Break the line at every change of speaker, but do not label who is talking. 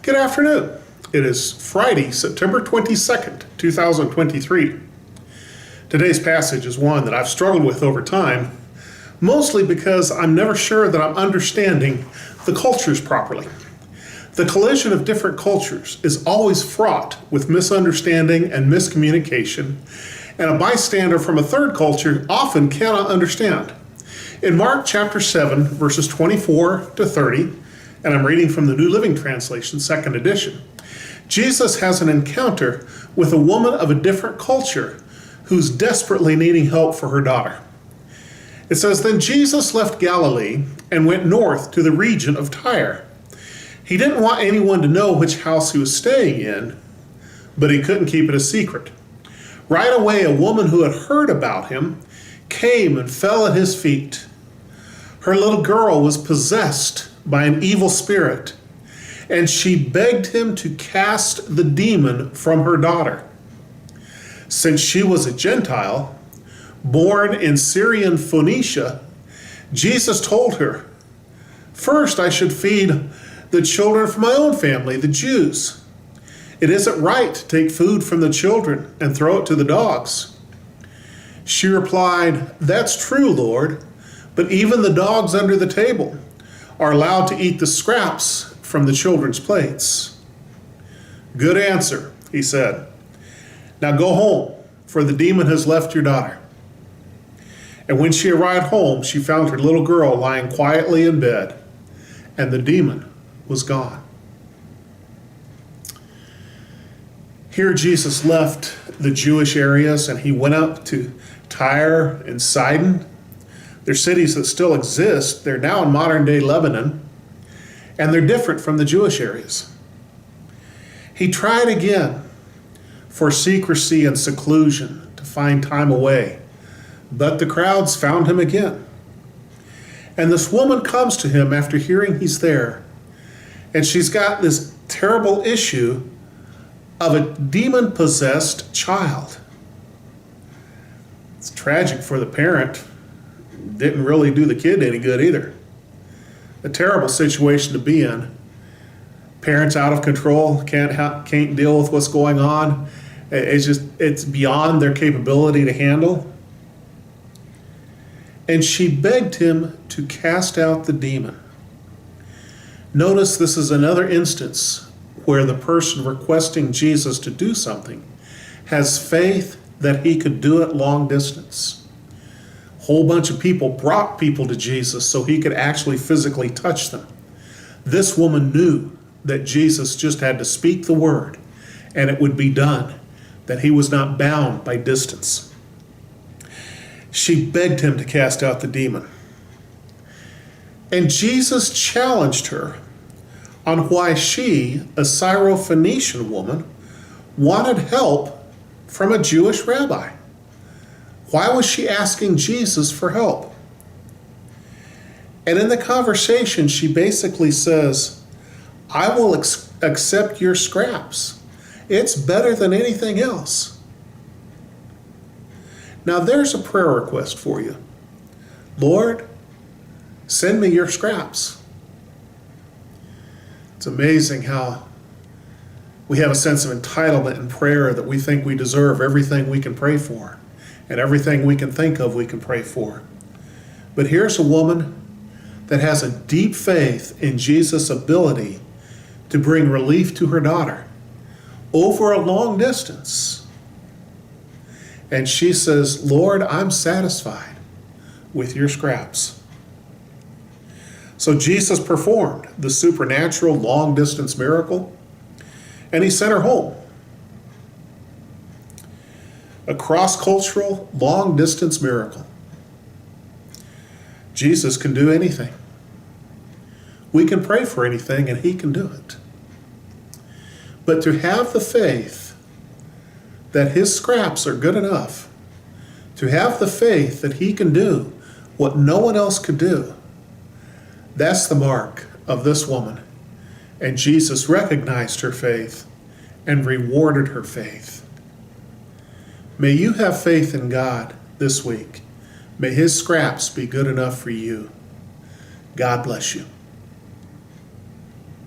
Good afternoon. It is Friday, September 22nd, 2023. Today's passage is one that I've struggled with over time, mostly because I'm never sure that I'm understanding the cultures properly. The collision of different cultures is always fraught with misunderstanding and miscommunication, and a bystander from a third culture often cannot understand. In Mark chapter 7, verses 24 to 30, and I'm reading from the New Living Translation, second edition, Jesus has an encounter with a woman of a different culture who's desperately needing help for her daughter. It says, "Then Jesus left Galilee and went north to the region of Tyre. He didn't want anyone to know which house he was staying in, but he couldn't keep it a secret. Right away, a woman who had heard about him came and fell at his feet. Her little girl was possessed by an evil spirit, and she begged him to cast the demon from her daughter. Since she was a Gentile, born in Syrian Phoenicia, Jesus told her, 'First I should feed the children from my own family, the Jews. It isn't right to take food from the children and throw it to the dogs.' She replied, 'That's true, Lord, but even the dogs under the table are allowed to eat the scraps from the children's plates.' 'Good answer,' he said. 'Now go home, for the demon has left your daughter.' And when she arrived home, she found her little girl lying quietly in bed, and the demon was gone." Here Jesus left the Jewish areas and he went up to Tyre and Sidon. They're cities that still exist. They're now in modern-day Lebanon, and they're different from the Jewish areas. He tried again for secrecy and seclusion to find time away, but the crowds found him again. And this woman comes to him after hearing he's there, and she's got this terrible issue of a demon-possessed child. It's tragic for the parent. Didn't really do the kid any good either. A terrible situation to be in. Parents out of control, can't deal with what's going on. It's beyond their capability to handle. And she begged him to cast out the demon. Notice this is another instance where the person requesting Jesus to do something has faith that he could do it long distance. A whole bunch of people brought people to Jesus so he could actually physically touch them. This woman knew that Jesus just had to speak the word and it would be done, that he was not bound by distance. She begged him to cast out the demon. And Jesus challenged her on why she, a Syro-Phoenician woman, wanted help from a Jewish rabbi. Why was she asking Jesus for help? And in the conversation, she basically says, "I will accept your scraps. It's better than anything else." Now there's a prayer request for you. Lord, send me your scraps. It's amazing how we have a sense of entitlement in prayer that we think we deserve everything we can pray for, and everything we can think of we can pray for. But here's a woman that has a deep faith in Jesus' ability to bring relief to her daughter over a long distance. And she says, "Lord, I'm satisfied with your scraps." So Jesus performed the supernatural long-distance miracle, and he sent her home. A cross-cultural, long-distance miracle. Jesus can do anything. We can pray for anything, and he can do it. But to have the faith that his scraps are good enough, to have the faith that he can do what no one else could do, that's the mark of this woman. And Jesus recognized her faith and rewarded her faith. May you have faith in God this week. May his scraps be good enough for you. God bless you.